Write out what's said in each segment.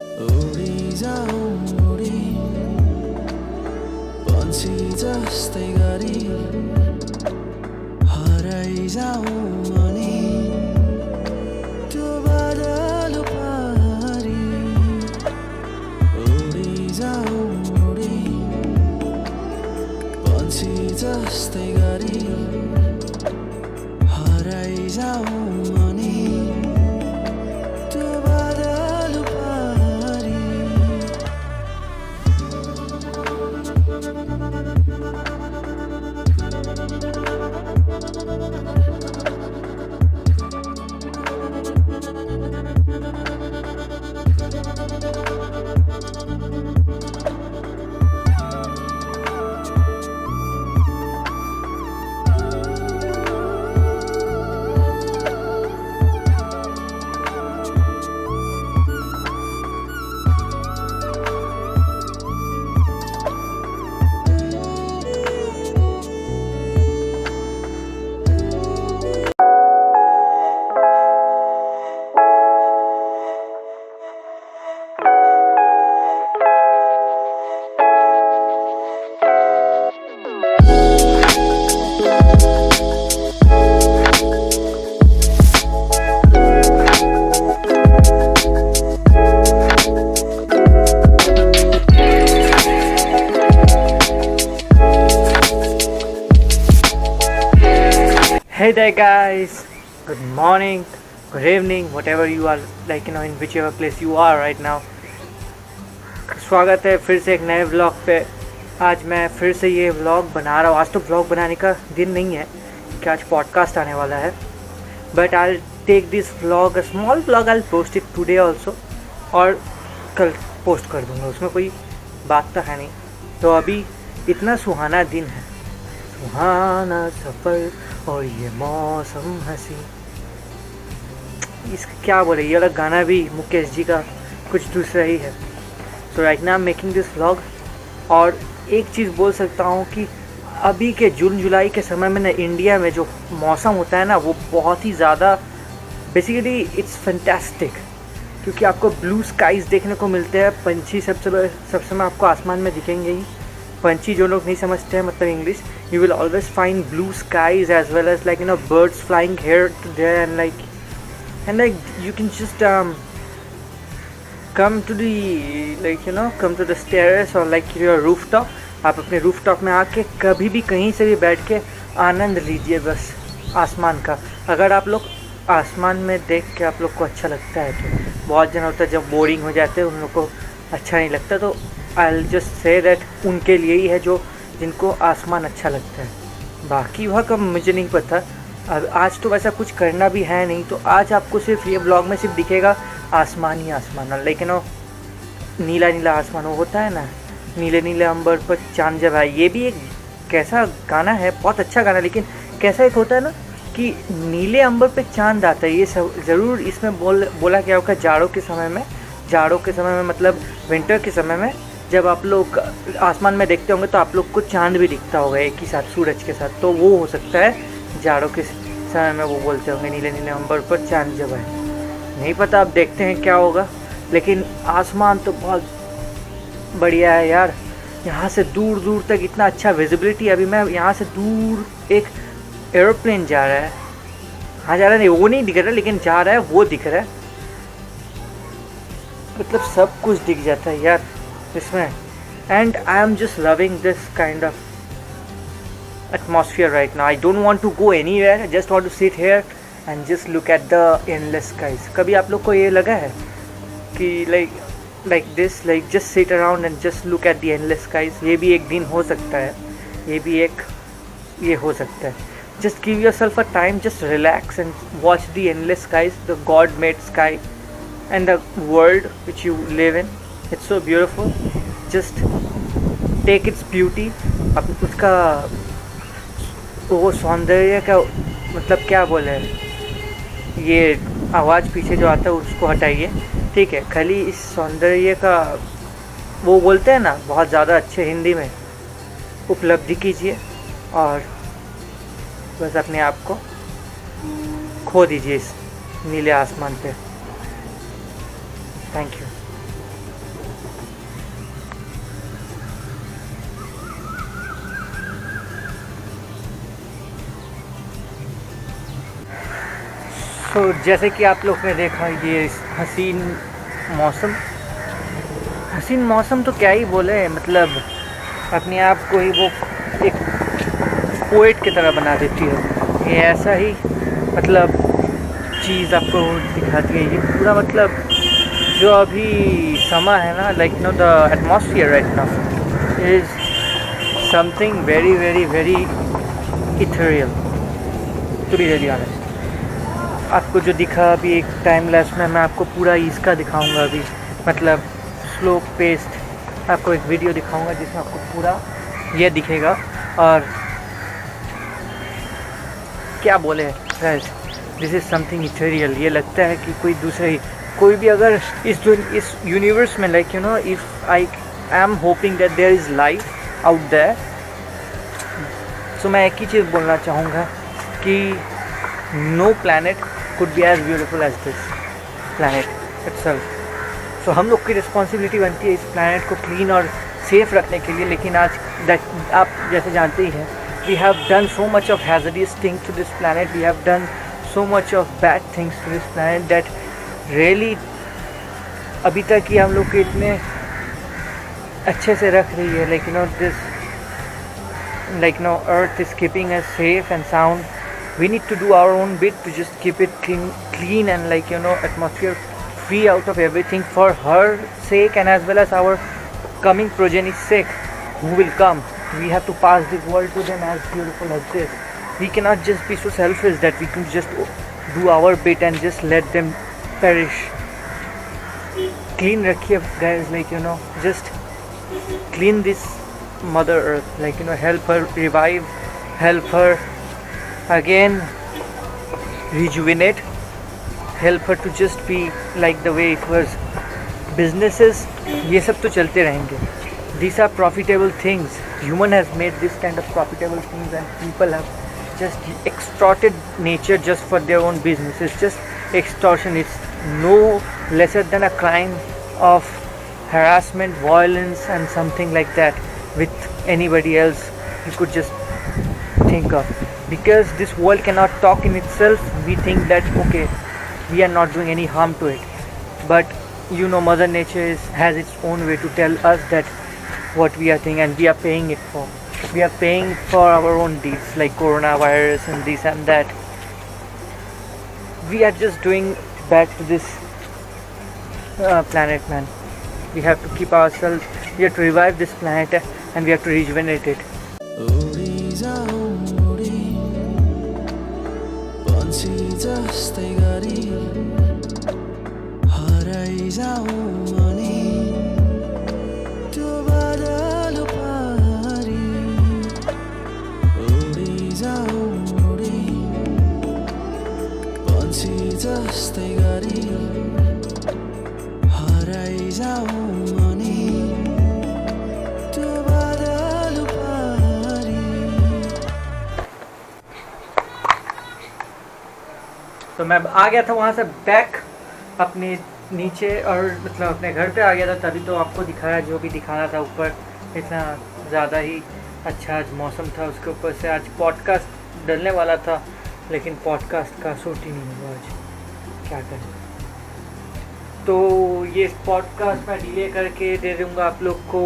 उडी जाऊ उडी पंछी जस्तै गरी हराइ जाऊ अनि त्यो बादल पारी उडी जाऊ उडी पंछी जस्तै गरी हराइ जाऊ अनि त्यो बादल पारी Hey there guys, good morning, good evening, whatever you are like in whichever place you are right now. स्वागत है फिर से एक नए व्लॉग पे। आज मैं फिर से ये व्लॉग बना रहा हूँ। आज तो व्लॉग बनाने का दिन नहीं है कि आज पॉडकास्ट आने वाला है, but I take this vlog, a small vlog, I post it today also, और कल पोस्ट कर दूँगा, उसमें कोई बात तो है नहीं। तो अभी इतना सुहाना दिन है, सुहाना सफ़र और ये मौसम हंसी, इसका क्या बोले, ये वाला गाना भी मुकेश जी का कुछ दूसरा ही है। So right now I am making this vlog. और एक चीज़ बोल सकता हूँ कि अभी के जून जुलाई के समय में ना इंडिया में जो मौसम होता है ना, वो बहुत ही ज़्यादा, बेसिकली इट्स फैंटास्टिक, क्योंकि आपको ब्लू स्काईज़ देखने को मिलते हैं। पंछी सब समय आपको आसमान में दिखेंगे ही। पंछी जो लोग नहीं समझते हैं मतलब English, you will always find blue skies as well as like birds flying here to there, and like you can just come to the come to the stairs or like your rooftop. आप अपने rooftop में आके कभी भी कहीं से भी बैठ के आनंद लीजिए बस आसमान का। अगर आप लोग आसमान में देख के आप लोग को अच्छा लगता है तो, बहुत जन होता है जब बोरिंग हो जाते हैं उन लोग को अच्छा नहीं लगता, तो आई जस्ट से दैट उनके लिए ही है जो जिनको आसमान अच्छा लगता है। बाकी वह कब मुझे नहीं पता। अब आज तो वैसा कुछ करना भी है नहीं, तो आज आपको सिर्फ ये ब्लॉग में सिर्फ दिखेगा आसमान ही आसमान, लेकिन वो नीला नीला आसमान, वो होता है ना, नीले नीले अंबर पर चांद जब आए। ये भी एक कैसा गाना है, बहुत अच्छा गाना, लेकिन कैसा एक होता है ना कि नीले अंबर पे चांद आता है, ये सब ज़रूर इसमें बोला गया होगा जाड़ों के समय में मतलब विंटर के समय में जब आप लोग आसमान में देखते होंगे तो आप लोग को चांद भी दिखता होगा एक ही साथ सूरज के साथ, तो वो हो सकता है जाड़ों के समय में वो बोलते होंगे नीले नीले अंबर पर चांद जब आए। नहीं पता, अब देखते हैं क्या होगा, लेकिन आसमान तो बहुत बढ़िया है यार। यहाँ से दूर दूर तक इतना अच्छा विजिबिलिटी। अभी मैं यहाँ से दूर एक एरोप्लेन जा रहा है, हाँ जा रहा है, नहीं वो नहीं दिख रहा लेकिन जा रहा है, वो दिख रहा है, मतलब सब कुछ दिख जाता है यार इसमें। And I am just loving this kind of atmosphere right now. I don't want to go anywhere. I just want to sit here and just look at the endless skies. कभी आप लोग को ये लगा है कि like this, like just sit around and just look at the endless skies? ये भी एक दिन हो सकता है, ये हो सकता है। Just give yourself a time, just relax and watch the endless skies, the God-made sky and the world which you live in. It's so beautiful. Just take its beauty. अब उसका वो सौंदर्य का मतलब क्या बोले, ये आवाज़ पीछे जो आता है उसको हटाइए, ठीक है। खाली इस सौंदर्य का वो बोलते हैं ना बहुत ज़्यादा अच्छे हिंदी में, उपलब्धि कीजिए और बस अपने आप को खो दीजिए इस नीले आसमान पे। Thank you. तो जैसे कि आप लोग ने देखा ये हसीन मौसम तो क्या ही बोले, मतलब अपने आप को ही वो एक पोएट की तरह बना देती है। ये ऐसा ही मतलब चीज़ आपको दिखाती है। ये पूरा मतलब जो अभी समय है ना, like no the atmosphere right now is something very very very ethereal to be really honest. आपको जो दिखा अभी एक टाइम लैप्स में, मैं आपको पूरा इसका दिखाऊंगा अभी, मतलब स्लो पेस्ट आपको एक वीडियो दिखाऊंगा जिसमें आपको पूरा ये दिखेगा। और क्या बोले guys, this is something ethereal. ये लगता है कि कोई भी अगर इस यूनिवर्स में, like you know, if I am hoping that there is life out there, so मैं एक ही चीज़ बोलना चाहूँगा कि no planet could be as beautiful as this planet itself. So हम लोग की रिस्पॉन्सिबिलिटी बनती है इस प्लैनेट को क्लीन और सेफ रखने के लिए। लेकिन आज आप जैसे जानते ही हैं, we have done so much of hazardous things to this planet, we have done so much of bad things to this planet that really अभी तक ही हम लोग को इतने अच्छे से रख रही है। Like you no this, like no, earth is keeping us safe and sound. We need to do our own bit to just keep it clean and, like you know, atmosphere free out of everything for her sake and as well as our coming progeny's sake who will come. We have to pass this world to them as beautiful as this. We cannot just be so selfish that we can just do our bit and just let them perish. Clean rakhiye guys, like you know, just clean this mother earth, like you know, help her revive, help her again rejuvenate, help her to just be like the way it was. Businesses ये सब तो चलते रहेंगे, these are profitable things. Human has made this kind of profitable things and people have just extorted nature just for their own business. It's just extortion. It's no lesser than a crime of harassment, violence and something like that with anybody else you could just think of. Because this world cannot talk in itself, we think that okay, we are not doing any harm to it, but you know, Mother Nature has its own way to tell us that what we are thinking, and we are paying it for. We are paying for our own deeds like coronavirus and this and that. We are just doing bad to this planet, man. We have to keep ourselves, we have to revive this planet and we have to rejuvenate it. उडी जाऊँ उडी पंछी जस्तै गरी हराइ जाऊँ अनि त्यो बादल पारी। उडी जाऊँ उडी पंछी जस्तै गरी हराइ जाऊँ अनि त्यो बादल पारी। तो मैं आ गया था वहाँ से बैक अपने नीचे, और मतलब अपने घर पे आ गया था, तभी तो आपको दिखाया जो भी दिखाना था। ऊपर इतना ज़्यादा ही अच्छा आज मौसम था, उसके ऊपर से आज पॉडकास्ट डलने वाला था लेकिन पॉडकास्ट का शूट ही नहीं हुआ आज, क्या करें। तो ये पॉडकास्ट मैं डिले करके दे दूँगा आप लोग को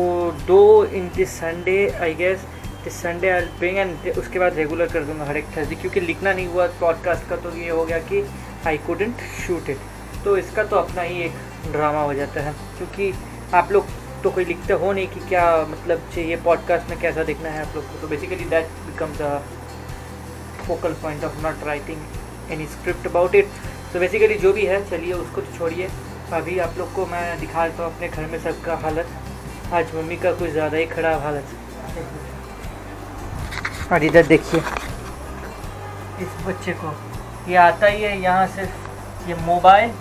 2 in this Sunday, I guess this Sunday I bring, and उसके बाद रेगुलर कर दूँगा हर एक थर्सडे, क्योंकि लिखना नहीं हुआ पॉडकास्ट का तो ये हो गया कि आई कुडंट शूट इट। तो इसका तो अपना ही एक ड्रामा हो जाता है, क्योंकि आप लोग तो कोई लिखते हो नहीं कि क्या मतलब चाहिए पॉडकास्ट में, कैसा देखना है आप लोग को। तो basically that becomes a focal point of not writing any script about it. तो बेसिकली जो भी है चलिए उसको तो छोड़िए, अभी आप लोग को मैं दिखा देता हूँ अपने घर में सबका हालत। आज मम्मी का कुछ ज़्यादा ही ख़राब हालत। और इधर देखिए इस बच्चे को, ये आता ही है यहाँ से, ये मोबाइल,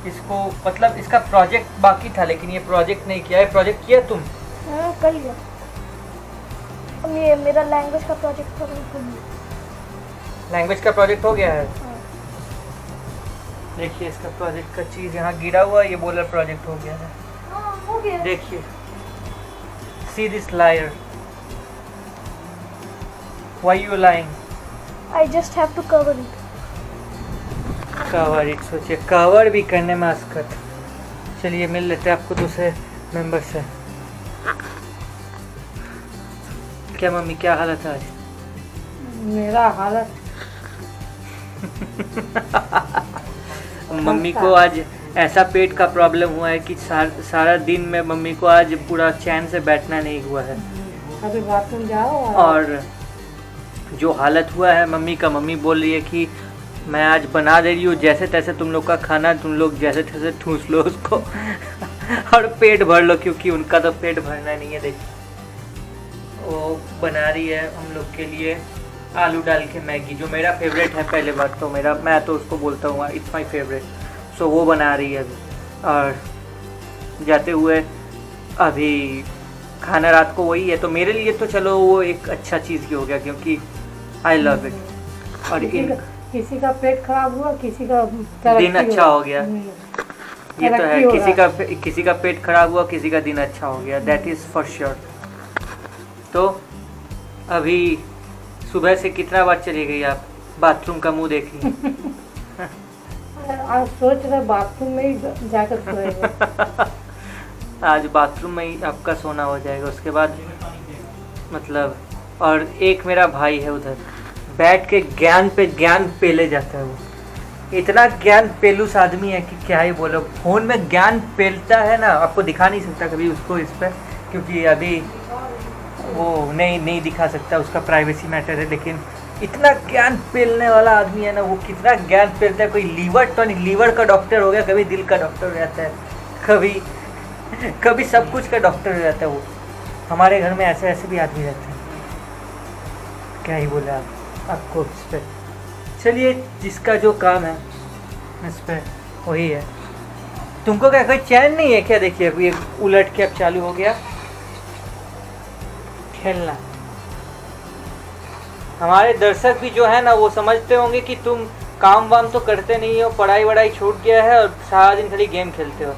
इसको मतलब इसका प्रोजेक्ट बाकी था लेकिन ये प्रोजेक्ट नहीं किया है। प्रोजेक्ट किया तुम? हाँ कर लिया। अब ये मेरा लैंग्वेज का प्रोजेक्ट था, लैंग्वेज का प्रोजेक्ट हो गया है। हाँ। देखिए इसका प्रोजेक्ट का चीज़ यहाँ गिरा हुआ, ये बोलर प्रोजेक्ट हो गया है। हाँ हो गया। देखिए, see this liar, why you lying? I just have to cover it. Cover, एक सोचिए कवर भी करने में असकत। चलिए मिल लेते हैं आपको दूसरे मेंबर से। क्या मम्मी, क्या हालत है आज? मेरा हालत मम्मी को आज ऐसा पेट का प्रॉब्लम हुआ है कि सारा दिन में मम्मी को आज पूरा चैन से बैठना नहीं हुआ है। अभी बाथरूम जाओ। और जो हालत हुआ है मम्मी का, मम्मी बोल रही है कि मैं आज बना दे रही हूँ जैसे तैसे तुम लोग का खाना, तुम लोग जैसे तैसे ठूस लो उसको और पेट भर लो, क्योंकि उनका तो पेट भरना नहीं है। देखिए वो बना रही है हम लोग के लिए आलू डाल के मैगी, जो मेरा फेवरेट है। पहले बात तो मैं तो उसको बोलता हूँ इट्स माय फेवरेट। सो वो बना रही है अभी। और जाते हुए अभी खाना रात को वही है, तो मेरे लिए तो चलो वो एक अच्छा चीज़ ही हो गया, क्योंकि आई लव इट। और किसी का पेट खराब हुआ, किसी का दिन अच्छा हो गया। ये तो है, किसी का पेट खराब हुआ, किसी का दिन अच्छा हो गया, दैट इज़ फॉर श्योर। तो अभी सुबह से कितना बार चली गई आप? बाथरूम का मुंह देखिए। आज सोच रहे बाथरूम में ही जाकर सोएंगे। आज बाथरूम में ही आपका सोना हो जाएगा, उसके बाद मतलब। और एक मेरा भाई है उधर, बैठ के ज्ञान पे ज्ञान पेले जाता है। वो इतना ज्ञान पेलूस आदमी है कि क्या ही बोलो। फ़ोन में ज्ञान पेलता है ना, आपको दिखा नहीं सकता कभी उसको इस पर, क्योंकि अभी वो नहीं दिखा सकता, उसका प्राइवेसी मैटर है। लेकिन इतना ज्ञान पेलने वाला आदमी है ना, वो कितना ज्ञान पेलता है। कोई लीवर का डॉक्टर हो गया, कभी दिल का डॉक्टर हो जाता है, कभी सब कुछ का डॉक्टर हो जाता है। वो हमारे घर में ऐसे भी आदमी रहते हैं, क्या ही बोले आपको इस पर। चलिए, जिसका जो काम है इस पर वही है। तुमको क्या कोई चैन नहीं है क्या? देखिए अभी एक उलट के अब चालू हो गया खेलना। हमारे दर्शक भी जो है ना, वो समझते होंगे कि तुम काम वाम तो करते नहीं हो, पढ़ाई वढ़ाई छूट गया है और सारा दिन खाली गेम खेलते हो।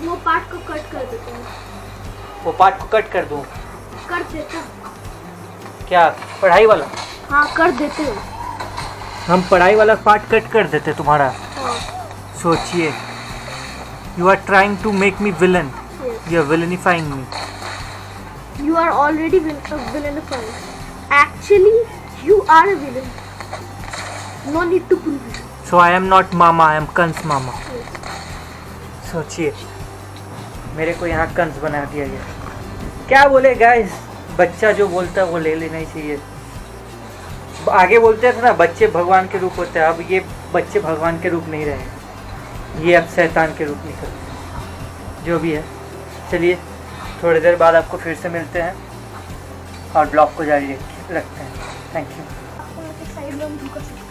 वो पार्ट को कट कर देते हैं। वो पार्ट को कट कर दूं? कर देते। क्या पढ़ाई वाला? हाँ कर देते हो। हम पढ़ाई वाला पार्ट कट कर देते तुम्हारा? हाँ। सोचिए, you are trying to make me villain, you are villainifying me. You are already villainified. Actually, you are a villain. No need to prove it. So I am not Mama, I am Kans Mama. सोचिए, मेरे को यहाँ कंस बना दिया गया। क्या बोले guys, बच्चा जो बोलता है वो ले लेना ही चाहिए। आगे बोलते थे ना बच्चे भगवान के रूप होते हैं, अब ये बच्चे भगवान के रूप नहीं रहे, ये अब शैतान के रूप निकल। जो भी है, चलिए थोड़ी देर बाद आपको फिर से मिलते हैं और ब्लॉग को जारी रखते हैं। Thank you. साइड में हम कर सकते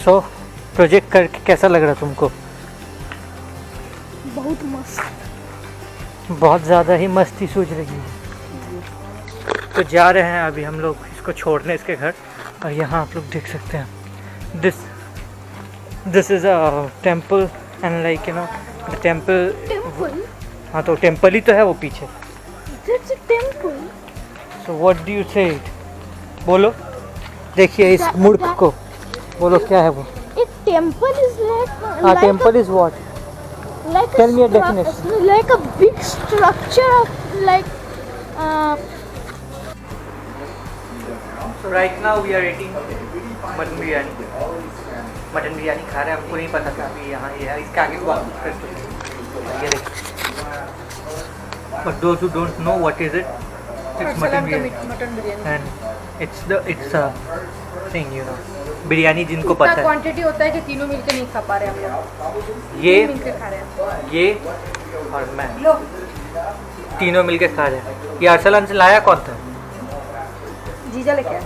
सो प्रोजेक्ट करके कैसा लग रहा तुमको? बहुत मस्त, बहुत ज़्यादा ही मस्ती सूझ रही है। तो जा रहे हैं अभी हम लोग इसको छोड़ने इसके घर। और यहाँ आप लोग देख सकते हैं, this is a temple and like you know the temple. हाँ, तो टेम्पल ही तो है वो पीछे। That's a temple. So what do you से इट? बोलो, देखिए इस मूर्ख को, बोलो क्या है वो? A temple is like temple is what? like Tell me a definition. like a big structure of like So right now we are eating mutton biryani. Mutton biryani खा रहे हैं, हमको नहीं पता था अभी यहाँ ये है। इसके आगे बात कर चुके, ये देखिए। But those who don't know what is it, it's mutton biryani and it's a thing, you know, biryani जिनको पता है। क्वांटिटी होता है कि तीनों मिलके नहीं खा पा रहे हम लोग, ये मिलके खा रहे हैं। ये और मैं तीनों मिलके खा रहे हैं। ये अरसलान से लाया कौन था? जीजा लेके आए।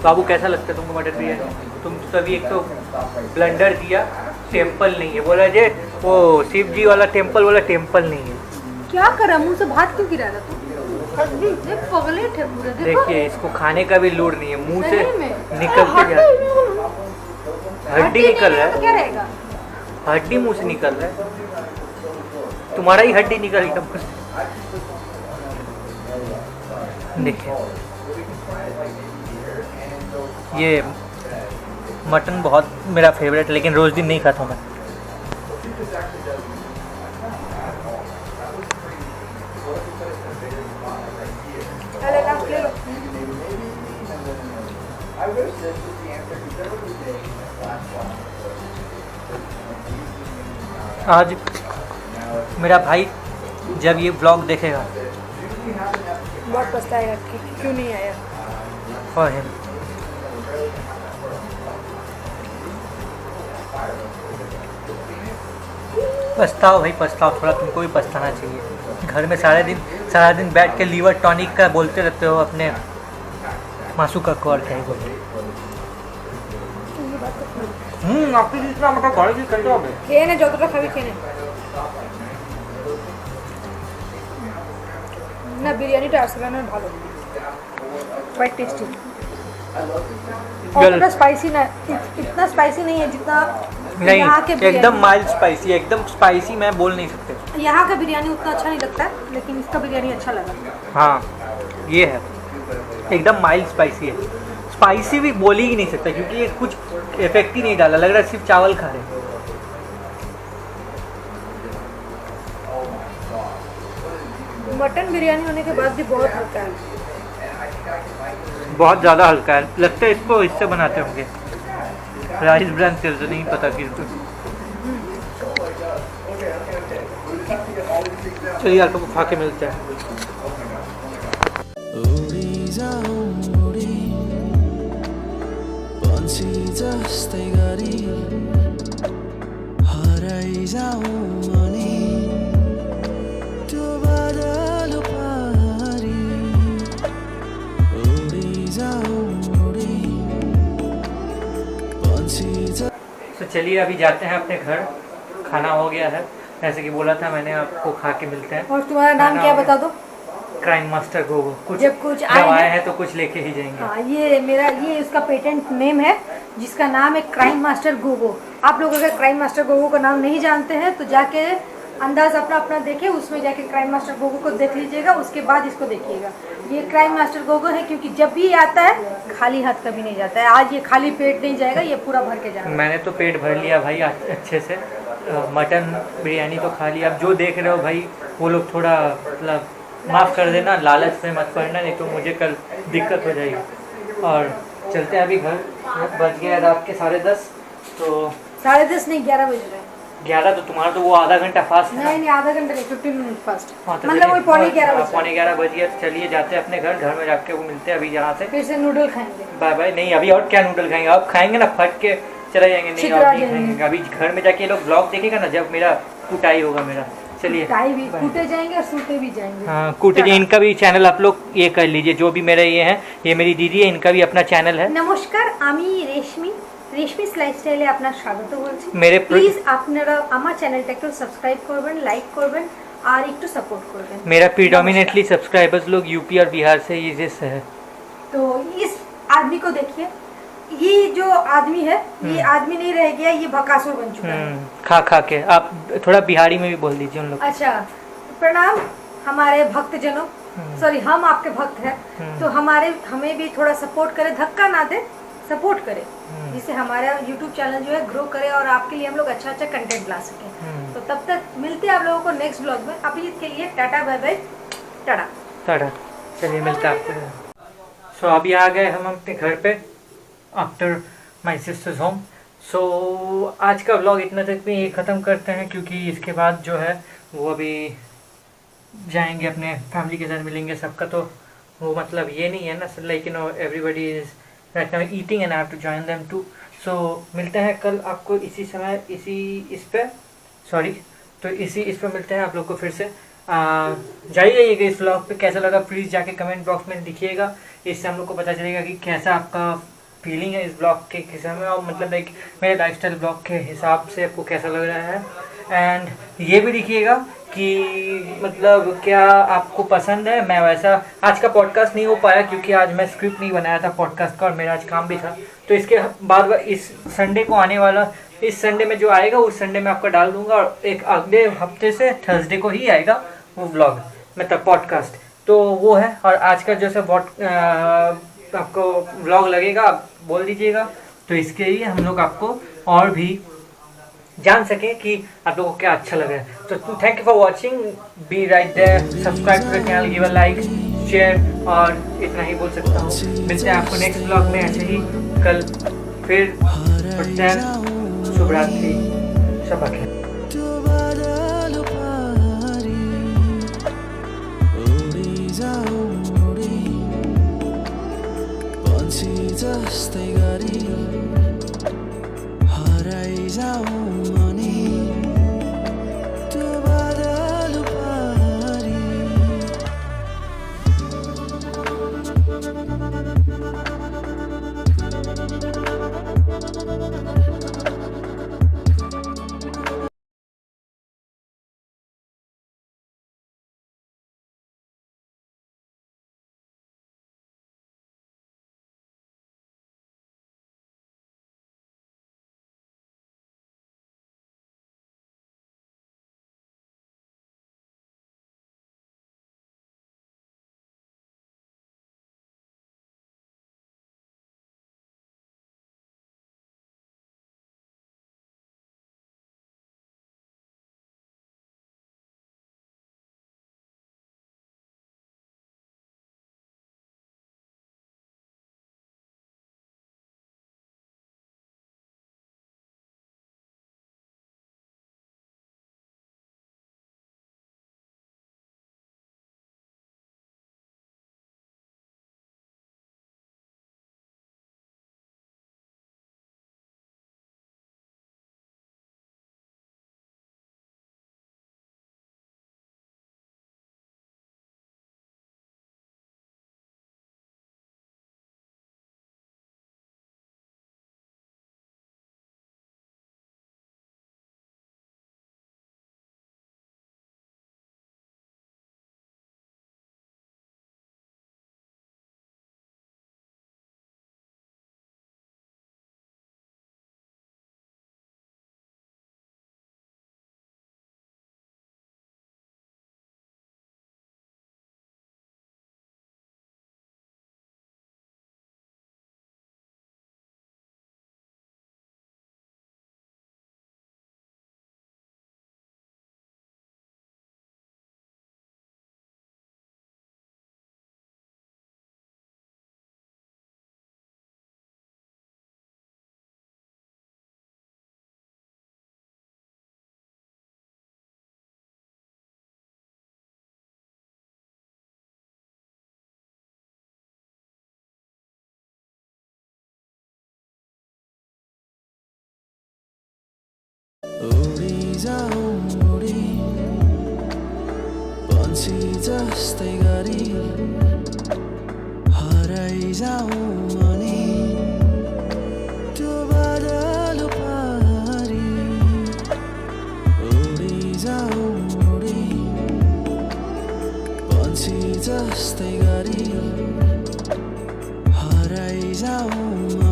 बाबू कैसा लगता है तुमको मटन बिरयानी? तुम तभी एक तो ब्लंडर दिया, टेम्पल नहीं है बोला जे, वो शिव जी वाला टेम्पल वाला टेम्पल नहीं है। क्या करा, मुंह से भात क्यों गिरा रहा तू? ये पगले थे पूरे, देखो। देखिए इसको खाने का भी लूर नहीं है, मुंह से सही में? निकल के जा हड्डी निकल रहा क्या है, रहेगा? हड्डी मुंह से निकल रहा है। तुम्हारा ही हड्डी निकल गया। देखिए ये मटन बहुत मेरा फेवरेट है, लेकिन रोज़ दिन नहीं खाता हूँ मैं। आज मेरा भाई जब ये व्लॉग देखेगा बहुत पछताएगा कि क्यों नहीं आया। For him. पछताओ भाई पछताओ, थोड़ा तुमको भी पछताना चाहिए। घर में सारा दिन बैठ के लीवर टॉनिक का बोलते रहते हो अपने मासू का को, और क्या ही बोलते। आपकी जितना मतलब घर भी कर दो খেয়ে নে, যতটা খাবি খেয়ে নে। না বিরিয়ানিটা আর্সেলানের ভালো, quite tasty। और स्पाइसी ना, इतना स्पाइसी नहीं है जितना यहाँ के नहीं, एकदम माइल्ड स्पाइसी, एकदम स्पाइसी मैं बोल नहीं सकते। यहाँ का बिरयानी उतना अच्छा नहीं लगता है, लेकिन इसका बिरयानी अच्छा लगा। हाँ ये है, एकदम माइल्ड स्पाइसी है। स्पाइसी भी बोल ही नहीं सकता क्योंकि ये कुछ इफेक्ट ही नहीं डाला, लग रहा है सिर्फ चावल खा रहे हैं। मटन बिरयानी होने के बाद भी बहुत हल्का है, बहुत ज़्यादा हल्का है, लगता है इसको इससे बनाते होंगे राइस ब्रांड तेल से, नहीं पता किस। चलिए यार तुमको खा के मिलते हैं। उडी जाऊँ उडी पंछी जस्तै गरी हराइ जाऊँ अनि त्यो बादल पारी उडी जाऊँ उडी पंछी तो चलिए अभी जाते हैं अपने घर, खाना हो गया है जैसे कि बोला था मैंने, आपको खा के मिलते हैं। और तुम्हारा नाम क्या बता दो? Crime master Gogo. कुछ जब कुछ आए हैं तो कुछ लेके ही जाएंगे। हाँ ये उसका पेटेंट नेम है जिसका नाम है क्राइम मास्टर गोगो। आप लोग अगर क्राइम मास्टर गोगो का नाम नहीं जानते हैं तो जाके अंदाज अपना देखे, उसमें जाके क्राइम मास्टर गोगो को देख लीजिएगा, उसके बाद इसको देखिएगा। ये क्राइम मास्टर गोगो है क्योंकि जब भी आता है खाली हाथ कभी नहीं जाता है। आज ये खाली पेट नहीं जाएगा, ये पूरा भर के जाएगा। मैंने तो पेट भर लिया भाई अच्छे से, मटन बिरयानी तो खा लिया। अब जो देख रहे हो भाई वो लोग थोड़ा मतलब माफ़ कर देना, लालच में मत पड़ना, नहीं तो मुझे कल दिक्कत हो जाएगी। और चलते हैं अभी घर, बज गया रात के 10:30, तो 10:30 नहीं 11 बज रहे हैं। 11 तो तुम्हारा तो वो आधा घंटा फास्ट है। नहीं आधा घंटा नहीं, 15 मिनट फास्ट, हाँ, तो मतलब वही पौने 11 बज गया। तो चलिए जाते हैं अपने घर में जाके वो मिलते हैं अभी यहाँ से। फिर से नूडल खाएंगे। Bye bye. नहीं अभी और क्या नूडल खाएंगे, अब खाएंगे ना फट के चले जाएंगे। नहीं अब नहीं खाएंगे, अभी घर में जाके ये लोग ब्लॉग देखेगा ना जब मेरा कुटाई होगा मेरा। चलिए भी कूटे जाएंगे और सूते भी जाएंगे। हाँ कूटे, इनका भी चैनल आप लोग ये कर लीजिए, जो भी मेरे ये हैं, ये मेरी दीदी है, इनका भी अपना चैनल है। নমস্কার, আমি রেশমি লাইফস্টাইলে আপনার স্বাগত বলছি। মেরে প্লিজ আপনারা আমার চ্যানেলটা একটু সাবস্ক্রাইব করবেন, লাইক করবেন আর একটু सपोर्ट করবেন। मेरा प्रीडोमिनेटली सब्सक्राइबर्स लोग यूपी और बिहार से ये से है। तो इस आदमी को देखिए, ये जो आदमी है ये आदमी नहीं रह गया, ये बकासुर बन चुका है खा के। आप थोड़ा बिहारी में भी बोल दीजिए उन लोग। अच्छा, प्रणाम हमारे भक्तजनों, सॉरी हम आपके भक्त हैं, तो हमें भी थोड़ा सपोर्ट करें, धक्का ना दे, सपोर्ट करें, जिससे हमारा यूट्यूब चैनल जो है ग्रो करे और आपके लिए हम लोग अच्छा कंटेंट ला सकें। तो तब तक मिलते हैं आप लोगों को नेक्स्ट ब्लॉग में। अभी के लिए टाटा बाय बाय, टाटा। चलिए मिलते हैं आपको। सो अभी आ गए हम अपने घर पे आफ्टर माई सिस्टर्स होम। सो आज का व्लॉग इतना तक में ये ख़त्म करते हैं, क्योंकि इसके बाद जो है वो अभी जाएंगे अपने फैमिली के साथ मिलेंगे सबका। तो वो मतलब ये नहीं है ना, like you know everybody is right now eating and I have to join them too. So मिलते हैं कल आपको इसी समय इस पे मिलते हैं आप लोग को फिर से। जाइएगा इस व्लॉग पे, कैसा लगा प्लीज़ जाके कमेंट बॉक्स में लिखिएगा, इससे हम लोग को पता चलेगा कि कैसा आपका फीलिंग है इस ब्लॉग के हिसाब में, और मतलब लाइक मेरे लाइफस्टाइल ब्लॉग के हिसाब से आपको कैसा लग रहा है। एंड ये भी लिखिएगा कि मतलब क्या आपको पसंद है। मैं वैसा आज का पॉडकास्ट नहीं हो पाया क्योंकि आज मैं स्क्रिप्ट नहीं बनाया था पॉडकास्ट का और मेरा आज काम भी था। तो इसके बाद इस संडे को आने वाला, इस संडे में जो आएगा उस संडे में आपका डाल दूंगा, और एक अगले हफ्ते से थर्सडे को ही आएगा वो व्लॉग, मतलब पॉडकास्ट। तो वो है, और आज का जो सब आपको व्लॉग लगेगा, बोल दीजिएगा, तो इसके लिए हम लोग आपको और भी जान सके कि आप लोगों को क्या अच्छा लग रहा है। तो thank you for watching, be right there, subscribe to the channel, give a like, share, और इतना ही बोल सकता हूँ। मिलते हैं आपको नेक्स्ट ब्लॉग में ऐसे ही कल फिर। शुभ रात्रि, शब्बा खैर। त्यो बादल पारी उडी जाऊ उडी, पंछी जस्तै गरी हराइ जाऊ अनि त्यो बादल पारी। उडी जाऊ उडी, पंछी जस्तै गरी हराइ जाऊ अनि त्यो बादल पारी। उडी जाऊ उडी, पंछी जस्तै गरी हराइ जाऊ